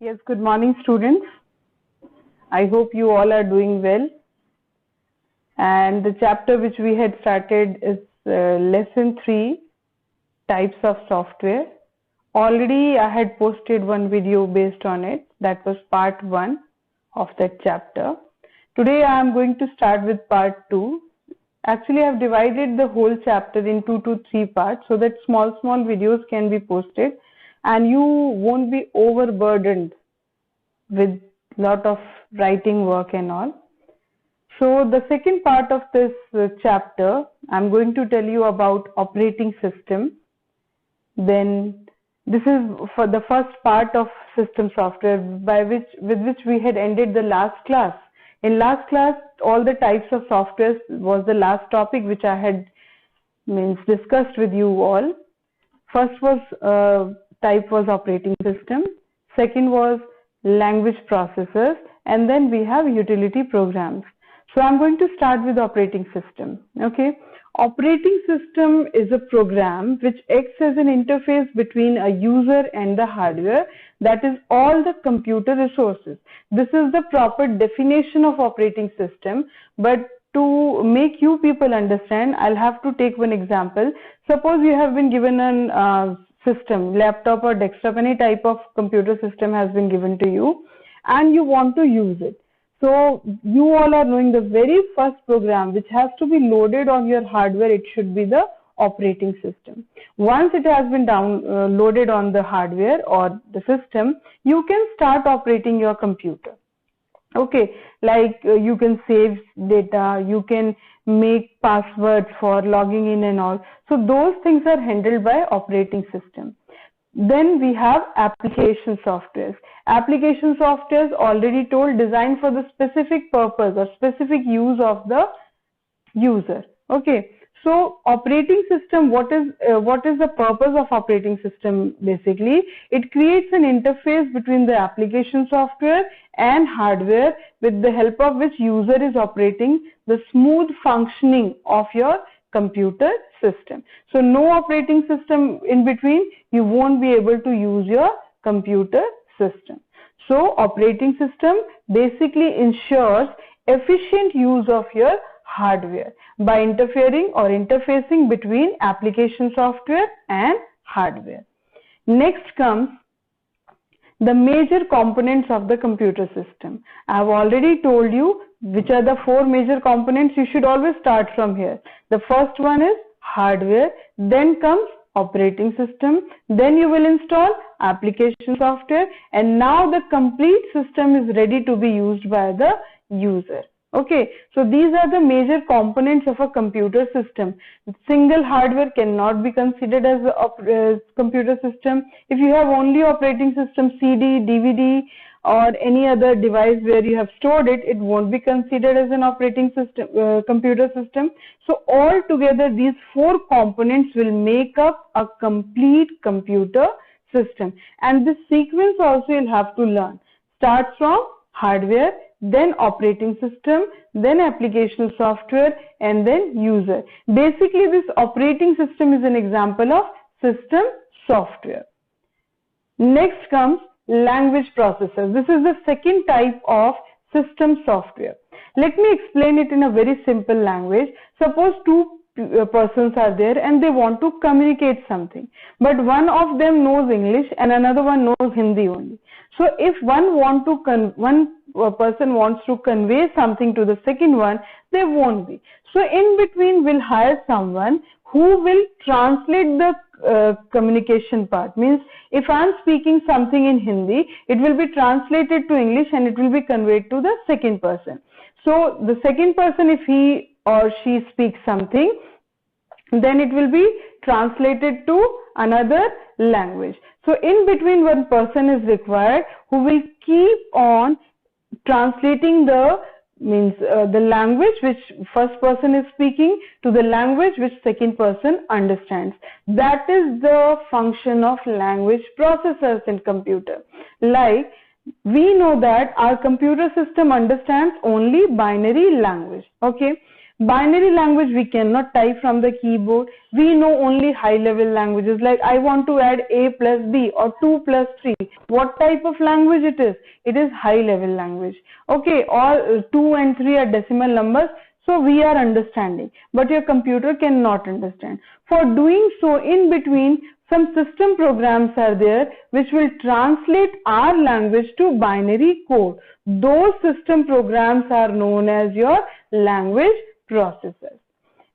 Yes, good morning, students. I hope you all are doing well. And the chapter which we had started is lesson 3, types of software. Already I had posted one video based on it. That was part 1 of that chapter. Today I am going to start with part 2. Actually, I have divided the whole chapter in 2 to 3 parts so that small videos can be posted and you won't be overburdened with lot of writing work and all. So the second part of this chapter, I'm going to tell you about operating system. Then this is for the first part of system software with which we had ended the last class. In last class, all the types of software was the last topic which I had discussed with you all. First type was operating system. Second was language processors, and then we have utility programs. So I'm going to start with operating system. Okay, operating system is a program which acts as an interface between a user and the hardware, that is all the computer resources. This is the proper definition of operating system, but to make you people understand, I'll have to take one example. Suppose you have been given an system, laptop or desktop, any type of computer system has been given to you and you want to use it. So you all are knowing the very first program which has to be loaded on your hardware, it should be the operating system. Once it has been loaded on the hardware or the system, you can start operating your computer. Okay, like you can save data, you can make passwords for logging in and all. So those things are handled by operating system. Then we have application softwares. Application softwares, already told, designed for the specific purpose or specific use of the user. Okay, so operating system, what is the purpose of operating system? Basically, it creates an interface between the application software and hardware with the help of which user is operating the smooth functioning of your computer system. So no operating system in between, you won't be able to use your computer system. So operating system basically ensures efficient use of your hardware by interfering or interfacing between application software and hardware. Next comes the major components of the computer system. I have already told you which are the 4 major components. You should always start from here. The first one is hardware, then comes operating system, then you will install application software, and now the complete system is ready to be used by the user. Okay, so these are the major components of a computer system. Single hardware cannot be considered as a computer system. If you have only operating system, CD, DVD or any other device where you have stored it, it won't be considered as an operating system, computer system. So all together these 4 components will make up a complete computer system. And this sequence also you'll have to learn. Start from hardware, then operating system, then application software, and then user. Basically, this operating system is an example of system software. Next comes language processors. This is the second type of system software. Let me explain it in a very simple language. Suppose 2 persons are there and they want to communicate something, but one of them knows English and another one knows Hindi only. So if one person wants to convey something to the second one, they won't be. So in between we'll hire someone who will translate the communication part. Means if I am speaking something in Hindi, it will be translated to English and it will be conveyed to the second person. So the second person, if he or she speaks something, then it will be translated to another language. So in between one person is required who will keep on translating the language which first person is speaking to the language which second person understands. That is the function of language processors in computer. Like we know that our computer system understands only binary language. Okay, Binary language we cannot type from the keyboard. We know only high level languages, like I want to add A plus B or 2 plus 3. What type of language it is? It is high level language. Okay, all 2 and 3 are decimal numbers, so we are understanding, but your computer cannot understand. For doing so, in between, some system programs are there which will translate our language to binary code. Those system programs are known as your language processors.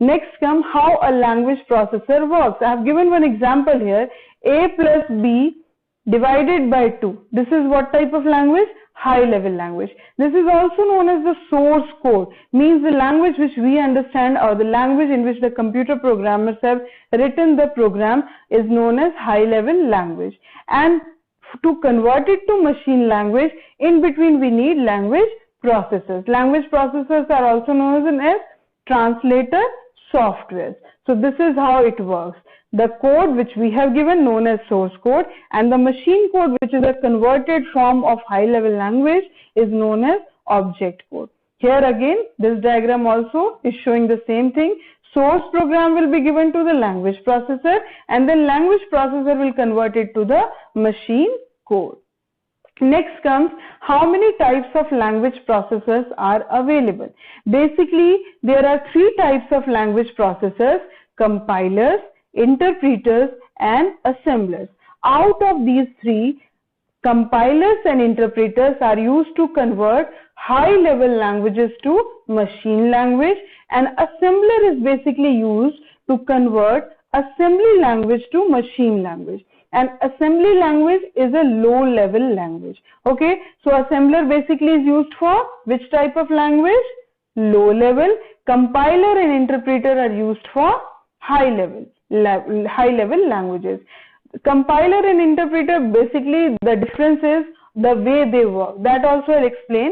Next come how a language processor works. I have given one example here. A plus B divided by 2. This is what type of language? High level language. This is also known as the source code, means the language which we understand, or the language in which the computer programmers have written the program is known as high level language. And to convert it to machine language, in between we need language processors. Language processors are also known as translator software. So this is how it works. The code which we have given known as source code, and the machine code, which is a converted form of high level language, is known as object code. Here again, this diagram also is showing the same thing. Source program will be given to the language processor, and then language processor will convert it to the machine code. Next comes how many types of language processors are available. Basically, there are 3 types of language processors: compilers, interpreters, and assemblers. Out of these 3, compilers and interpreters are used to convert high level languages to machine language, and assembler is basically used to convert assembly language to machine language. And assembly language is a low level language. Okay, so assembler basically is used for which type of language? Low level. Compiler and interpreter are used for high level languages. Compiler and interpreter, basically the difference is the way they work. That also I'll explain.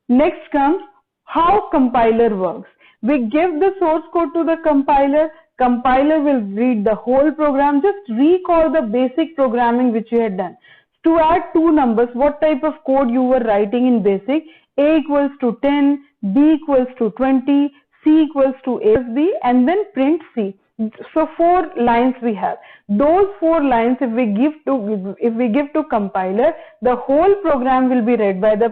Next comes how compiler works. We give the source code to the compiler. Compiler will read the whole program. Just recall the basic programming which you had done. To add 2 numbers, what type of code you were writing in basic? A equals to 10, B equals to 20, C equals to A plus B, and then print C. So 4 lines we have. Those 4 lines, if we give to compiler, the whole program will be read by the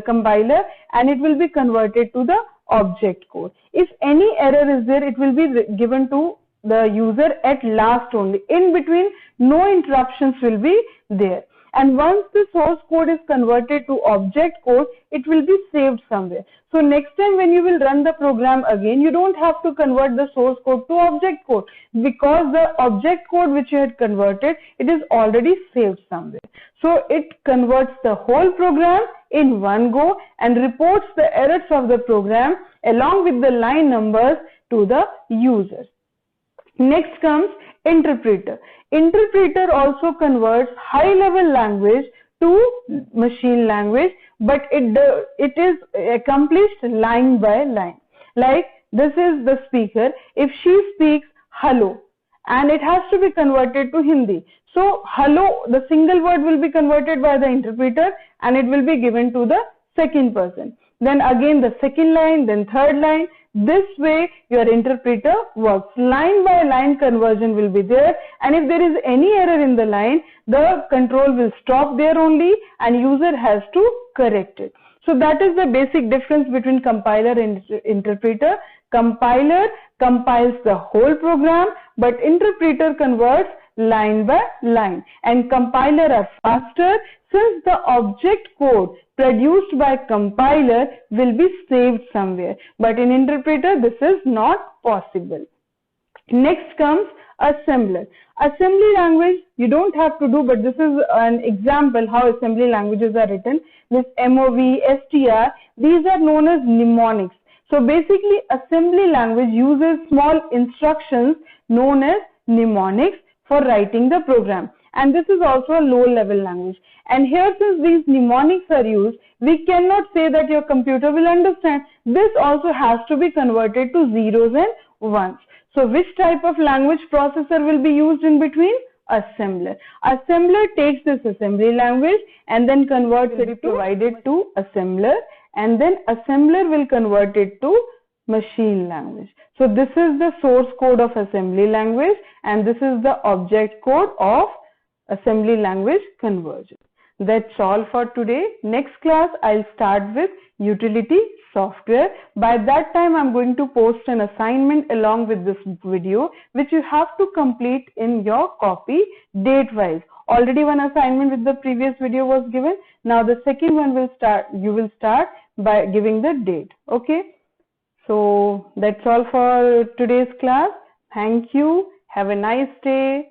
compiler, and it will be converted to the object code. If any error is there, it will be given to the user at last only. In between, no interruptions will be there. And once the source code is converted to object code, it will be saved somewhere. So next time when you will run the program again, you don't have to convert the source code to object code, because the object code which you had converted, it is already saved somewhere. So it converts the whole program in one go and reports the errors of the program along with the line numbers to the user. Next comes interpreter. Interpreter also converts high level language to machine language, but it is accomplished line by line. Like this is the speaker. If she speaks hello, and it has to be converted to Hindi. So hello, the single word will be converted by the interpreter and it will be given to the second person. Then again the second line, then third line. This way your interpreter works. Line by line conversion will be there, and if there is any error in the line, the control will stop there only and user has to correct it. So that is the basic difference between compiler and interpreter. Compiler compiles the whole program, but interpreter converts line by line, and compiler are faster since the object code produced by compiler will be saved somewhere, but in interpreter this is not possible. Next comes assembler. Assembly language you don't have to do, but this is an example how assembly languages are written. This MOV, STR, these are known as mnemonics. So basically assembly language uses small instructions known as mnemonics for writing the program, and this is also a low level language. And here, since these mnemonics are used, we cannot say that your computer will understand. This also has to be converted to zeros and ones. So which type of language processor will be used in between? Assembler. Assembler takes this assembly language and then converts it to assembler, and then assembler will convert it to machine language. So this is the source code of assembly language, and this is the object code of assembly language conversion. That's all for today. Next class, I'll start with utility software. By that time, I'm going to post an assignment along with this video, which you have to complete in your copy date-wise. Already one assignment with the previous video was given. Now the second one will start. You will start by giving the date. Okay. So that's all for today's class. Thank you. Have a nice day.